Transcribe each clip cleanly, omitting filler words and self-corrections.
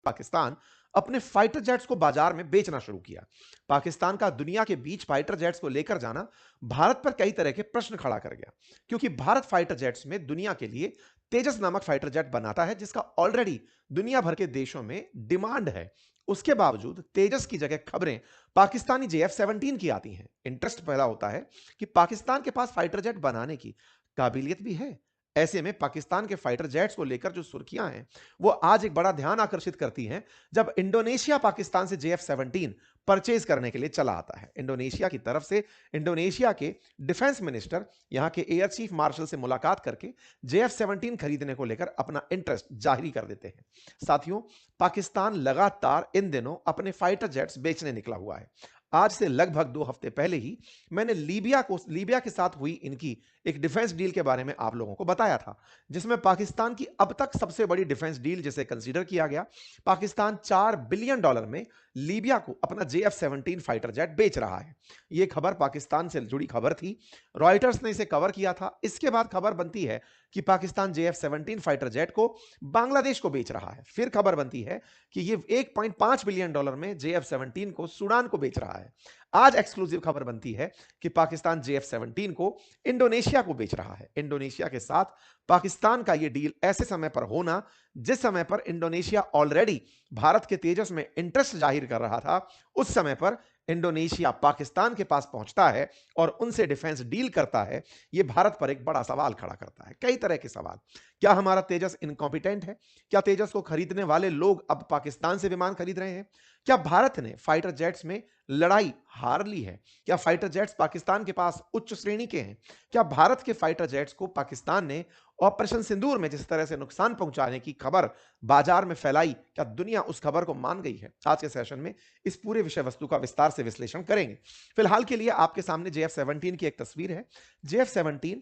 पाकिस्तान अपने fighter jets को बाजार में बेचना शुरू किया। पाकिस्तान का दुनिया के बीच फाइटर जेट्स को लेकर जाना भारत पर कई तरह के प्रश्न खड़ा कर गया, क्योंकि भारत फाइटर जेट्स में दुनिया के लिए तेजस नामक फाइटर जेट बनाता है जिसका ऑलरेडी दुनिया भर के देशों में डिमांड है। उसके बावजूद तेजस की जगह खबरें पाकिस्तानी JF-17 की आती हैं। इंटरेस्ट पैदा होता है कि पाकिस्तान के पास फाइटर जेट बनाने की काबिलियत भी है। ऐसे में पाकिस्तान के फाइटर जेट्स को लेकर जो सुर्खियां हैं वो आज एक बड़ा ध्यान आकर्षित करती हैं जब इंडोनेशिया पाकिस्तान से JF-17 परचेज करने के लिए चला आता है। इंडोनेशिया की तरफ से इंडोनेशिया के डिफेंस मिनिस्टर यहां के एयर चीफ मार्शल से मुलाकात करके JF-17 खरीदने को लेकर अपना इंटरेस्ट जाहिर कर देते हैं। साथियों, पाकिस्तान लगातार इन दिनों अपने फाइटर जेट्स बेचने निकला हुआ है। आज से लगभग 2 हफ्ते पहले ही मैंने लीबिया के साथ हुई इनकी एक डिफेंस डील के बारे में आप लोगों को बताया था, जिसमें पाकिस्तान की अब तक सबसे बड़ी डिफेंस डील जिसे कंसीडर किया गया। पाकिस्तान $4 बिलियन में लीबिया को अपना JF-17 फाइटर जेट बेच रहा है। यह खबर पाकिस्तान से जुड़ी खबर थी, रॉयटर्स ने इसे कवर किया था। इसके बाद खबर बनती है कि पाकिस्तान JF-17 फाइटर जेट को बांग्लादेश को बेच रहा है। फिर खबर बनती है कि यह $1.5 बिलियन में JF-17 को सूडान को बेच रहा है। आज एक्सक्लूसिव खबर बनती है कि पाकिस्तान JF-17 को इंडोनेशिया को बेच रहा है। इंडोनेशिया के साथ पाकिस्तान का यह डील ऐसे समय पर होना जिस समय पर इंडोनेशिया ऑलरेडी भारत के तेजस में इंटरेस्ट जाहिर कर रहा था, उस समय पर इंडोनेशिया पाकिस्तान के पास पहुंचता है और उनसे डिफेंस डील करता है। यह भारत पर एक बड़ा सवाल खड़ा करता है, कई तरह के सवाल। क्या हमारा तेजस इनकॉम्पिटेंट है? क्या तेजस को खरीदने वाले लोग अब पाकिस्तान से विमान खरीद रहे हैं? क्या भारत ने फाइटर जेट्स में लड़ाई हार ली है? क्या फाइटर जेट्स पाकिस्तान के पास उच्च श्रेणी के हैं? क्या भारत के फाइटर जेट्स को पाकिस्तान ने ऑपरेशन सिंदूर में जिस तरह से नुकसान पहुंचाने की खबर बाजार में फैलाई, क्या दुनिया उस खबर को मान गई है? आज के सेशन में इस पूरे विषय वस्तु का विस्तार से विश्लेषण करेंगे। फिलहाल के लिए आपके सामने JF-17 की एक तस्वीर है। JF-17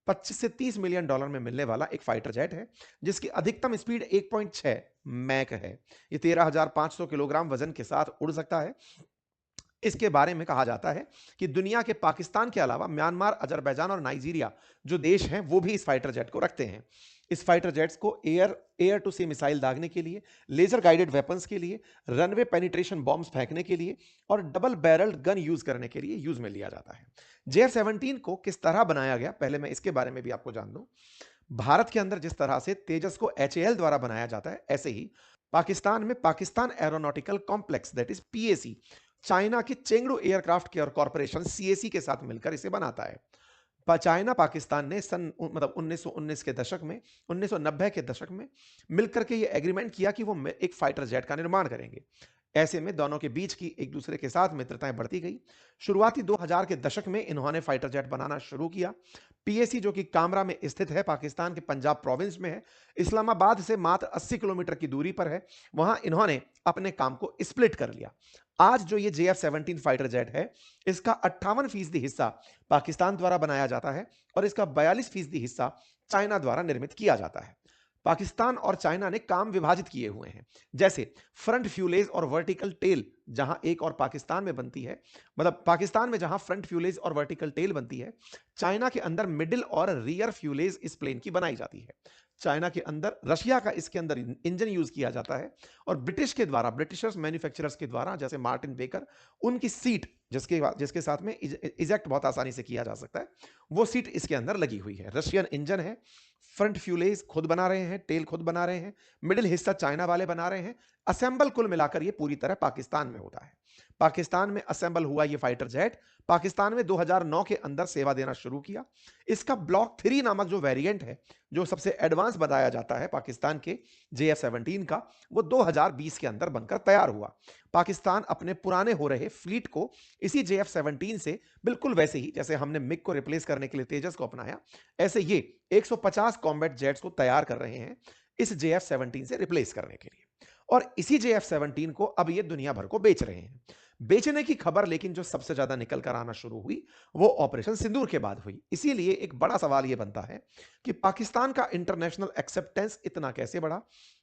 $25 से $30 मिलियन में मिलने वाला एक फाइटर जेट है जिसकी अधिकतम स्पीड 1.6 मैक है। यह 13,500 किलोग्राम वजन के साथ उड़ सकता है। इसके बारे में कहा जाता है कि दुनिया के पाकिस्तान के अलावा म्यांमार, अजरबैजान और नाइजीरिया जो देश हैं वो भी इस फाइटर जेट को रखते हैं। इस फाइटर जेट्स को एयर टू सी मिसाइल दागने के लिए, लेजर गाइडेड वेपन्स के लिए, रनवे पेनिट्रेशन बॉम्ब्स फेंकने के लिए और डबल बैरल्ड गन यूज करने के लिए यूज में लिया जाता है। JF-17 को किस तरह बनाया गया, पहले मैं इसके बारे में भी आपको जान दूं। भारत के अंदर जिस तरह से तेजस को HAL द्वारा बनाया जाता है, ऐसे ही पाकिस्तान में Pakistan aeronautical complex that is PAC China के Chengdu aircraft care corporation CAC के साथ मिलकर इसे बनाता है। चाइना पाकिस्तान ने सन मतलब 1919 के दशक में 1990 के दशक में मिलकर के ये एग्रीमेंट किया कि वो एक फाइटर जेट का निर्माण करेंगे। ऐसे में दोनों के बीच की एक दूसरे के साथ मित्रताएं बढ़ती गई। शुरुआती 2000 के दशक में इन्होंने फाइटर जेट बनाना शुरू किया। PAC जो कि कामरा में स्थित है, पाकिस्तान के पंजाब प्रोविंस में है, इस्लामाबाद से मात्र 80 किलोमीटर की दूरी पर है, वहां इन्होंने अपने काम को स्प्लिट कर लिया। आज जो ये JF-17 फाइटर जेट है, इसका 58% हिस्सा पाकिस्तान द्वारा बनाया जाता है और इसका 42% हिस्सा चाइना द्वारा निर्मित किया जाता है। पाकिस्तान और चाइना ने काम विभाजित किए हुए हैं, जैसे फ्रंट फ्यूलेज और वर्टिकल टेल जहां एक और पाकिस्तान में बनती है, मतलब पाकिस्तान में जहां फ्रंट फ्यूलेज और वर्टिकल टेल बनती है, चाइना के अंदर मिडिल और रियर फ्यूलेज इस प्लेन की बनाई जाती है। चाइना के अंदर, रशिया का इसके अंदर इंजन यूज किया जाता है और ब्रिटिशर्स मैन्युफैक्चरर्स के द्वारा जैसे मार्टिन बेकर, उनकी सीट जिसके साथ में इजेक्ट बहुत आसानी से किया जा सकता है, वो सीट इसके अंदर लगी हुई है। रशियन इंजन है, फ्रंट फ्यूलेज खुद बना रहे हैं, टेल खुद बना रहे हैं, मिडिल हिस्सा चाइना वाले बना रहे हैं। असेंबल कुल मिलाकर ये पूरी तरह पाकिस्तान में होता है। पाकिस्तान में असेंबल हुआ ये फाइटर जेट पाकिस्तान में 2009 के अंदर सेवा देना शुरू किया। इसका ब्लॉक 3 नामक जो वेरिएंट है, जो सबसे एडवांस बताया जाता है पाकिस्तान के JF-17 का, वो 2020 के अंदर बनकर तैयार हुआ। पाकिस्तान अपने पुराने हो रहे फ्लीट को इसी JF-17 से बिल्कुल वैसे ही जैसे हमने मिग को रिप्लेस करने के लिए तेजस को अपनाया, ऐसे ये 150 कॉम्बैट जेट्स को तैयार कर रहे हैं इस JF-17 से रिप्लेस करने के लिए, और इसी JF-17 को अब ये दुनिया भर को बेच रहे हैं। बेचने की खबर लेकिन जो सबसे ज्यादा निकल कर आना शुरू हुई वो ऑपरेशन सिंदूर के बाद हुई। इसीलिए एक बड़ा सवाल यह बनता है कि पाकिस्तान का इंटरनेशनल एक्सेप्टेंस इतना कैसे बढ़ा,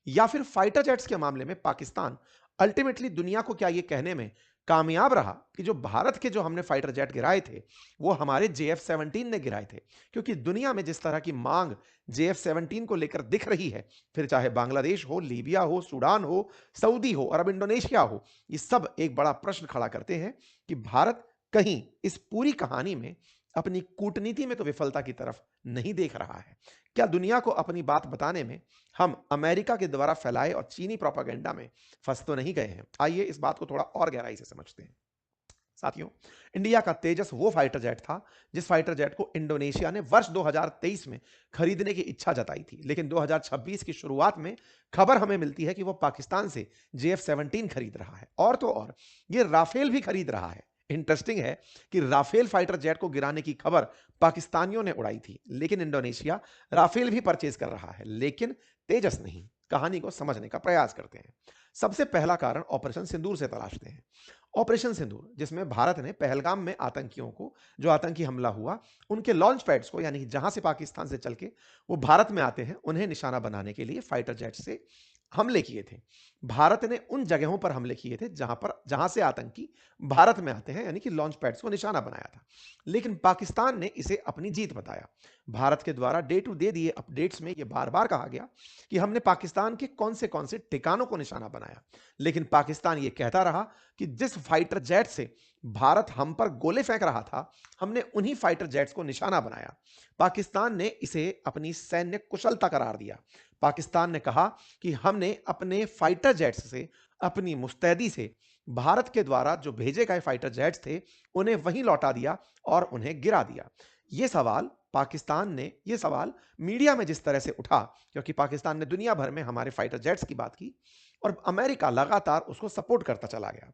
या फिर फाइटर जेट्स के मामले में पाकिस्तान अल्टीमेटली दुनिया को क्या यह कहने में कामयाब रहा कि जो भारत के जो हमने फाइटर जेट गिराए थे वो हमारे JF-17 ने गिराए थे, क्योंकि दुनिया में जिस तरह की मांग JF-17 को लेकर दिख रही है, फिर चाहे बांग्लादेश हो, लीबिया हो, सूडान हो, सऊदी हो, अरब इंडोनेशिया हो, ये सब एक बड़ा प्रश्न खड़ा करते हैं कि भारत कहीं इस पूरी कहानी में अपनी कूटनीति में तो विफलता की तरफ नहीं देख रहा है। क्या दुनिया को अपनी बात बताने में हम अमेरिका के द्वारा फैलाए और चीनी प्रोपेगेंडा में फंस तो नहीं गए हैं? आइए इस बात को थोड़ा और गहराई से समझते हैं। साथियों, इंडिया का तेजस वो फाइटर जेट था जिस फाइटर जेट को इंडोनेशिया ने वर्ष 2023 में खरीदने की इच्छा जताई थी, लेकिन 2026 की शुरुआत में खबर हमें मिलती है कि वो पाकिस्तान से JF-17 खरीद रहा है, और तो और ये राफेल भी खरीद रहा है। इंटरेस्टिंग है कि राफेल फाइटर जेट को गिराने की खबर पाकिस्तानियों ने उड़ाई थी, लेकिन इंडोनेशिया राफेल भी परचेज कर रहा है, लेकिन तेजस नहीं। कहानी को समझने का प्रयास करते हैं। सबसे पहला कारण ऑपरेशन सिंदूर से तलाशते हैं। ऑपरेशन सिंदूर, जिसमें भारत ने पहलगाम में आतंकियों को, जो आतंकी हमला हुआ, उनके लॉन्च पैड्स को, यानी जहां से पाकिस्तान से चल के वो भारत में आते हैं, उन्हें निशाना बनाने के लिए फाइटर जेट से हमले किए थे। भारत ने उन जगहों पर हमले किए थे जहां से आतंकी भारत में आते हैं, यानी कि लॉन्च पैड्स को निशाना बनाया था। लेकिन पाकिस्तान ने इसे अपनी जीत बताया। भारत के द्वारा डे टू डे दिए अपडेट्स में यह बार बार कहा गया कि हमने पाकिस्तान के कौन से ठिकानों को निशाना बनाया, लेकिन पाकिस्तान यह कहता रहा कि जिस फाइटर जेट से भारत हम पर गोले फेंक रहा था, हमने उन्हीं फाइटर जेट्स को निशाना बनाया। पाकिस्तान ने इसे अपनी सैन्य कुशलता करार दिया। पाकिस्तान ने कहा कि हमने अपने फाइटर जेट्स से, अपनी मुस्तैदी से भारत के द्वारा जो भेजे गए फाइटर जेट्स थे उन्हें वहीं लौटा दिया और उन्हें गिरा दिया। यह सवाल मीडिया में जिस तरह से उठा, क्योंकि पाकिस्तान ने दुनिया भर में हमारे फाइटर जेट्स की बात की और अमेरिका लगातार उसको सपोर्ट करता चला गया।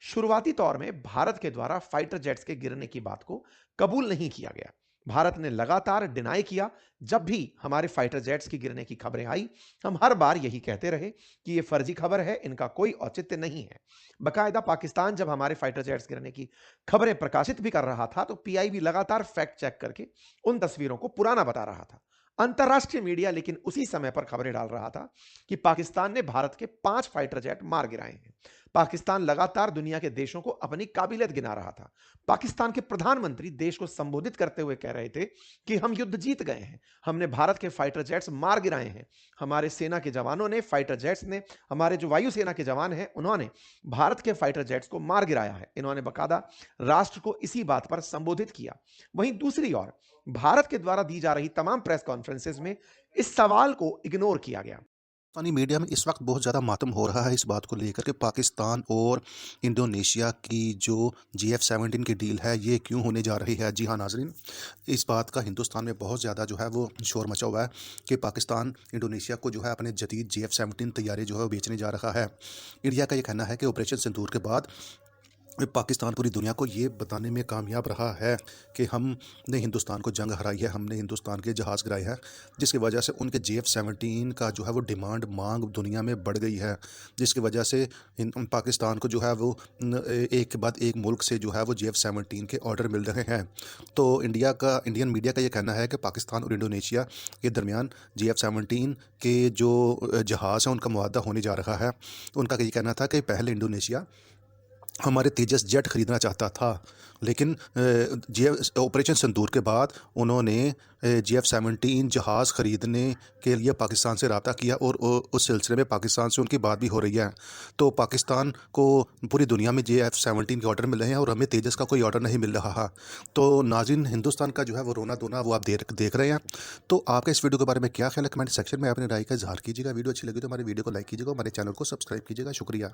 शुरुआती तौर में भारत के द्वारा फाइटर जेट्स के गिरने की बात को कबूल नहीं किया गया। भारत ने लगातार डिनाई किया। जब भी हमारे फाइटर जेट्स की गिरने की खबरें आई, हम हर बार यही कहते रहे कि यह फर्जी खबर है, इनका कोई औचित्य नहीं है। बकायदा पाकिस्तान जब हमारे फाइटर जेट्स गिरने की खबरें प्रकाशित भी कर रहा था, तो PIB लगातार फैक्ट चेक करके उन तस्वीरों को पुराना बता रहा था। अंतर्राष्ट्रीय मीडिया लेकिन उसी समय पर खबरें डाल रहा था कि पाकिस्तान ने भारत के 5 फाइटर जेट मार गिराए हैं। पाकिस्तान लगातार दुनिया के देशों को अपनी काबिलियत गिना रहा था। पाकिस्तान के प्रधानमंत्री देश को संबोधित करते हुए कह रहे थे कि हम युद्ध जीत गए हैं, हमने भारत के फाइटर जेट्स मार गिराए हैं। हमारे सेना के जवानों ने, फाइटर जेट्स ने, हमारे जो वायुसेना के जवान हैं, उन्होंने भारत के फाइटर जेट्स को मार गिराया है। इन्होंने बकायदा राष्ट्र को इसी बात पर संबोधित किया। वहीं दूसरी ओर भारत के द्वारा दी जा रही तमाम प्रेस कॉन्फ्रेंसेज में इस सवाल को इग्नोर किया गया। पाकिस्तानी मीडिया में इस वक्त बहुत ज़्यादा मातम हो रहा है इस बात को लेकर कि पाकिस्तान और इंडोनेशिया की जो JF-17 की डील है ये क्यों होने जा रही है। जी हाँ नाजरीन, इस बात का हिंदुस्तान में बहुत ज़्यादा जो है वो शोर मचा हुआ है कि पाकिस्तान इंडोनेशिया को जो है अपने जदीद JF-17 तैयारी जो है वो बेचने जा रहा है। इंडिया का ये कहना है कि ऑपरेशन सिंदूर के बाद पाकिस्तान पूरी दुनिया को ये बताने में कामयाब रहा है कि हमने हिंदुस्तान को जंग हराई है, हमने हिंदुस्तान के जहाज़ गिराए हैं, जिसकी वजह से उनके JF-17 का जो है वो डिमांड मांग दुनिया में बढ़ गई है, जिसकी वजह से पाकिस्तान को जो है वो एक के बाद एक मुल्क से जो है वो JF-17 के ऑर्डर मिल रहे हैं। तो इंडियन मीडिया का ये कहना है कि पाकिस्तान और इंडोनेशिया के दरमियान JF-17 के जो जहाज़ हैं उनका मुआहदा होने जा रहा है। उनका ये कहना था कि पहले इंडोनेशिया हमारे तेजस जेट ख़रीदना चाहता था, लेकिन ऑपरेशन सिंदूर के बाद उन्होंने JF-17 जहाज़ ख़रीदने के लिए पाकिस्तान से रब्ता किया और उस सिलसिले में पाकिस्तान से उनकी बात भी हो रही है। तो पाकिस्तान को पूरी दुनिया में JF-17 के ऑर्डर मिल रहे हैं और हमें तेजस का कोई ऑर्डर नहीं मिल रहा है। तो नाज़रीन, हिंदुस्तान का जो है वो रोना धोना वो आप देख रहे हैं। तो आपका इस वीडियो के बारे में क्या ख्याल है, कमेंट सेक्शन में अपने राय का इजहार कीजिएगा। वीडियो अच्छी लगी तो हमारे वीडियो को लाइक कीजिएगा, हमारे चैनल को सब्सक्राइब कीजिएगा। शुक्रिया।